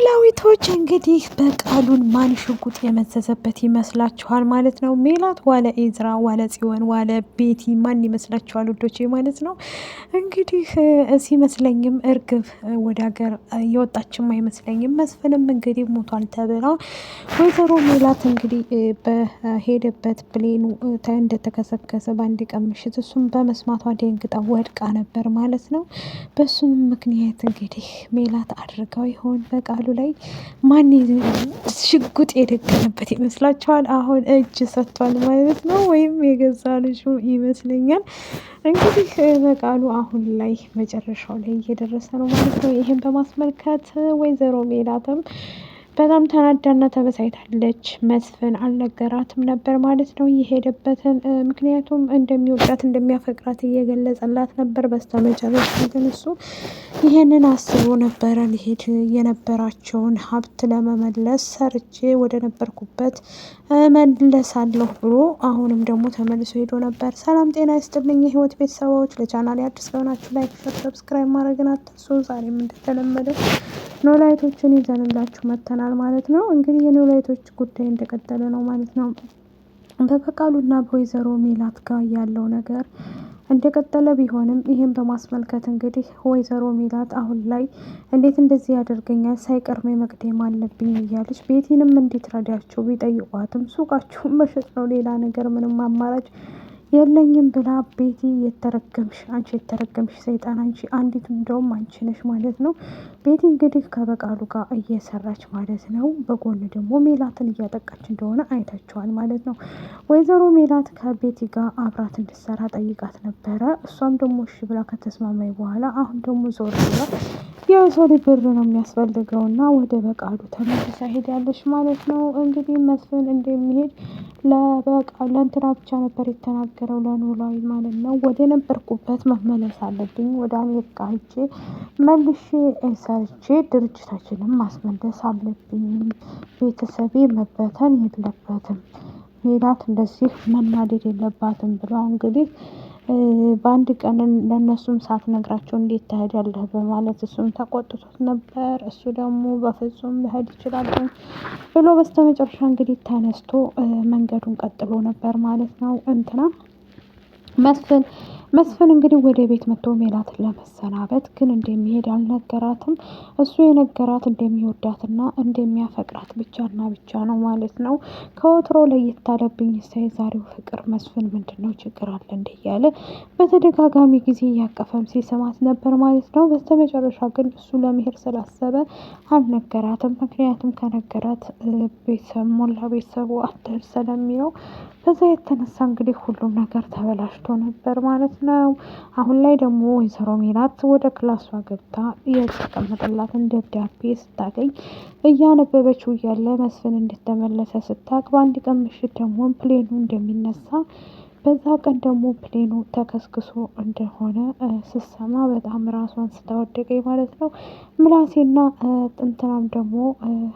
ኖላዊቶች እንግዲህ በቃሉን ማን ሽጉጥ የመዘዘበት ይመስላችኋል ማለት ነው? ሜላት ዋለ ኤዝራ ዋለ ጽዮን ዋለ ቤቲ ማን ይመስላችኋል ውዶቼ ማለት ነው? እንግዲህ ሲመስለኝም እርግብ ወደ ሀገር የወጣችም አይመስለኝም። መስፍንም እንግዲህ ሞቷል ተብላ ወይዘሮ ሜላት እንግዲህ በሄደበት ብሌኑ እንደተከሰከሰ በአንድ ቀን ምሽት እሱም በመስማቷ ደንግጣ ወድቃ ነበር ማለት ነው። በሱም ምክንያት እንግዲህ ሜላት አድርገው ይሆን በቃሉ ላይ ማን ሽጉጥ የደገነበት ይመስላችኋል? አሁን እጅ ሰጥቷል ማለት ነው፣ ወይም የገዛ ልጁ ይመስለኛል። እንግዲህ በቃሉ አሁን ላይ መጨረሻው ላይ እየደረሰ ነው ማለት ነው። ይህን በማስመልከት ወይዘሮ ሜላትም በጣም ተናዳና ተበሳይታለች። መስፍን አልነገራትም ነበር ማለት ነው የሄደበትን፣ ምክንያቱም እንደሚወዳት እንደሚያፈቅራት እየገለጸላት ነበር። በስተመጨረሻ ግን እሱ ይህንን አስቦ ነበረ ሊሄድ የነበራቸውን ሀብት ለመመለስ ሰርቼ ወደ ነበርኩበት መለሳለሁ ብሎ አሁንም ደግሞ ተመልሶ ሄዶ ነበር። ሰላም ጤና ይስጥልኝ የህይወት ቤተሰቦች፣ ለቻናል አዲስ ከሆናችሁ ላይክ፣ ሸር፣ ሰብስክራይብ ማድረግን አትርሱ። ዛሬም እንደተለመደ ኖላዊቶችን ይዘንላችሁ መጥተናል ማለት ነው። እንግዲህ የኖላዊቶች ጉዳይ እንደቀጠለ ነው ማለት ነው። በበቃሉና በወይዘሮ ሜላት ጋር ያለው ነገር እንደቀጠለ ቢሆንም ይህን በማስመልከት እንግዲህ ወይዘሮ ሜላት አሁን ላይ እንዴት እንደዚህ ያደርገኛል ሳይቀርሜ መቅደም አለብኝ እያለች ቤቲንም እንዴት ረዳቸው ቢጠይቋትም ሱቃችሁን መሸጥ ነው፣ ሌላ ነገር ምንም አማራጭ የለኝም ብላ ቤቲ የተረገምሽ አንቺ የተረገምሽ ሰይጣን አንቺ አንዲት እንደውም አንቺ ነሽ ማለት ነው። ቤቲ እንግዲህ ከበቃሉ ጋር እየሰራች ማለት ነው። በጎን ደግሞ ሜላትን እያጠቃች እንደሆነ አይታችኋል ማለት ነው። ወይዘሮ ሜላት ከቤቲ ጋር አብራት እንድትሰራ ጠይቃት ነበረ። እሷም ደግሞ እሺ ብላ ከተስማማኝ በኋላ አሁን ደግሞ ዞር ብላ የሰው ልጅ ብር ነው የሚያስፈልገው እና ወደ በቃሉ ተመልሳ ሄዳለች ማለት ነው። እንግዲህ መስፍን እንደሚሄድ ለበቃሉ ለእንትና ብቻ ነበር የተናገረው ለኖላዊ ማለት ነው። ወደ ነበርኩበት መመለስ አለብኝ፣ ወደ አሜሪካ ሄጄ መልሼ ሰርቼ ድርጅታችንን ማስመለስ አለብኝ፣ ቤተሰቤ መበተን የለበትም፣ ሜላት እንደዚህ መናደድ የለባትም ብለው እንግዲህ በአንድ ቀን ለእነሱም ሳትነግራቸው እንዴት ትሄዳለህ በማለት እሱም ተቆጥቶት ነበር። እሱ ደግሞ በፍጹም ልሄድ ይችላል ብሎ በስተመጨረሻ እንግዲህ ተነስቶ መንገዱን ቀጥሎ ነበር ማለት ነው። እንትና መስፍን እንግዲህ ወደ ቤት መጥቶ ሜላትን ለመሰናበት ግን እንደሚሄድ አልነገራትም። እሱ የነገራት እንደሚወዳትና እንደሚያፈቅራት ብቻና ብቻ ነው ማለት ነው። ከወትሮ ለየት አለብኝ የዛሬው ፍቅር መስፍን ምንድን ነው ችግር አለ እንደ እያለ በተደጋጋሚ ጊዜ እያቀፈም ሲሰማት ነበር ማለት ነው። በስተመጨረሻ ግን እሱ ለመሄድ ስላሰበ አልነገራትም። ምክንያቱም ከነገራት ቤተሰብ ሞላ ቤተሰቡ አትሄድ ስለሚለው በዛ የተነሳ እንግዲህ ሁሉም ነገር ተበላሽቶ ነበር ማለት ነው። አሁን ላይ ደግሞ ወይዘሮ ሜላት ወደ ክላሷ ገብታ የተቀመጠላትን ደብዳቤ ስታገኝ እያነበበችው እያለ መስፍን እንደተመለሰ ስታውቅ በአንድ ቀን ምሽት ደግሞ ፕሌኑ እንደሚነሳ በዛ ቀን ደግሞ ፕሌኑ ተከስክሶ እንደሆነ ስሰማ በጣም ራሷን ስታወደቀኝ ማለት ነው። ምላሴና ጥንትናም ደግሞ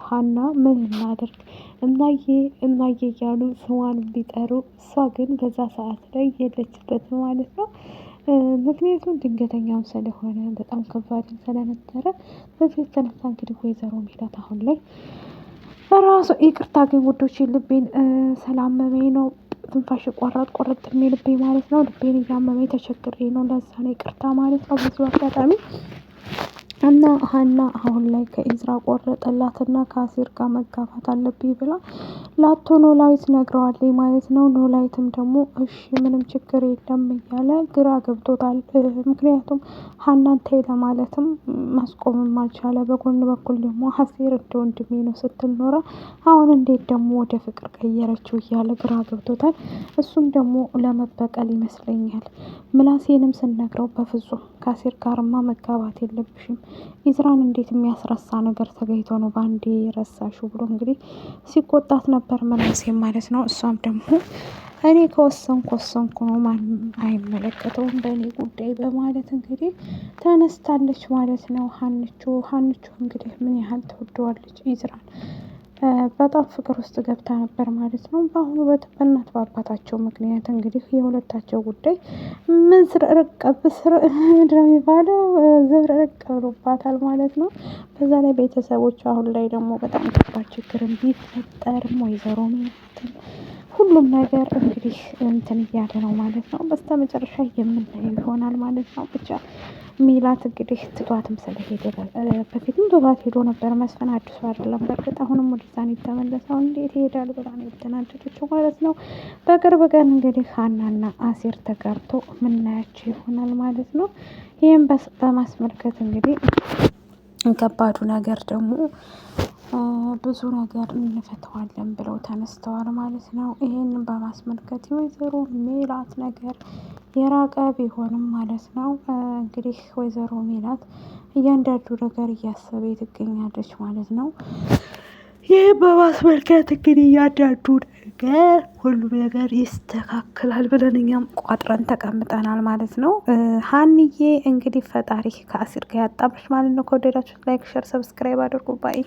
ሀና ምን እናድርግ እናዬ እናዬ እያሉ ስሟን ቢጠሩ እሷ ግን በዛ ሰዓት ላይ የለችበት ማለት ነው። ምክንያቱም ድንገተኛም ስለሆነ በጣም ከባድ ስለነበረ በዚህ የተነሳ እንግዲህ ወይዘሮ ሜላት አሁን ላይ ራሱ ይቅርታ ግን ውዶች ልቤን ስላመመኝ ነው ትንፋሽ ቆረጥ የሚልብኝ ማለት ነው። ልቤን እያመመኝ ተቸግሬ ነው፣ ለዛ ነው ይቅርታ ማለት ነው በዚሁ አጋጣሚ። እና ሀና አሁን ላይ ከኢዝራ ቆረጠላትና ከአሲር ጋር መጋባት አለብኝ ብላ ላቶ ኖላዊት ነግረዋለኝ ማለት ነው። ኖላዊትም ደግሞ እሺ ምንም ችግር የለም እያለ ግራ ገብቶታል። ምክንያቱም ሀናን ተይ ለማለትም ማስቆምም አልቻለ። በጎን በኩል ደግሞ አሲር እንደ ወንድሜ ነው ስትል ኖራ አሁን እንዴት ደግሞ ወደ ፍቅር ቀየረችው እያለ ግራ ገብቶታል። እሱም ደግሞ ለመበቀል ይመስለኛል። ምላሴንም ስነግረው በፍጹም ከአሲር ጋርማ መጋባት የለብሽም፣ ኢዝራን እንዴት የሚያስረሳ ነገር ተገኝቶ ነው በአንዴ ረሳሹ ብሎ እንግዲህ ሲቆጣት ነበር ምላሴም ማለት ነው። እሷም ደግሞ እኔ ከወሰንኩ ነው፣ ማንም አይመለከተውም በእኔ ጉዳይ በማለት እንግዲህ ተነስታለች ማለት ነው። ሀንቹ እንግዲህ ምን ያህል ትወደዋለች ኢዝራን በጣም ፍቅር ውስጥ ገብታ ነበር ማለት ነው። በአሁኑ በእናት በአባታቸው ምክንያት እንግዲህ የሁለታቸው ጉዳይ ምዝርርቅ ብስር ምንድነው የሚባለው ዝብርርቅ ብሎባታል ማለት ነው። በዛ ላይ ቤተሰቦች አሁን ላይ ደግሞ በጣም ከባድ ችግርን ቢፈጠርም ወይዘሮ ሜላትን ሁሉም ነገር እንግዲህ እንትን እያለ ነው ማለት ነው። በስተ መጨረሻ የምናየው ይሆናል ማለት ነው። ብቻ ሜላት እንግዲህ ትቷትም ስለሄደ በፊትም ትቷት ሄዶ ነበር መስፍን አዲሱ አይደለም። በእርግጥ አሁንም ወደዛ ነው የተመለሰው። እንዴት ይሄዳል ብላ ነው የተናደደችው ማለት ነው። በቅርብ ቀን እንግዲህ ሀናና አሴር ተጋብቶ ምናያቸው ይሆናል ማለት ነው። ይህም በማስመልከት እንግዲህ ከባዱ ነገር ደግሞ ብዙ ነገር እንፈተዋለን ብለው ተነስተዋል ማለት ነው። ይሄንን በማስመልከት የወይዘሮ ሜላት ነገር የራቀ ቢሆንም ማለት ነው እንግዲህ ወይዘሮ ሜላት እያንዳንዱ ነገር እያሰበ ትገኛለች ማለት ነው። ይህ በማስመልከት እንግዲህ እያንዳንዱ ነገር ሁሉም ነገር ይስተካከላል ብለን እኛም ቋጥረን ተቀምጠናል ማለት ነው። ሀንዬ እንግዲህ ፈጣሪ ከአሲር ጋር ያጣብሽ ማለት ነው። ከወደዳችሁት ላይክ፣ ሸር፣ ሰብስክራይብ አድርጉ ባይ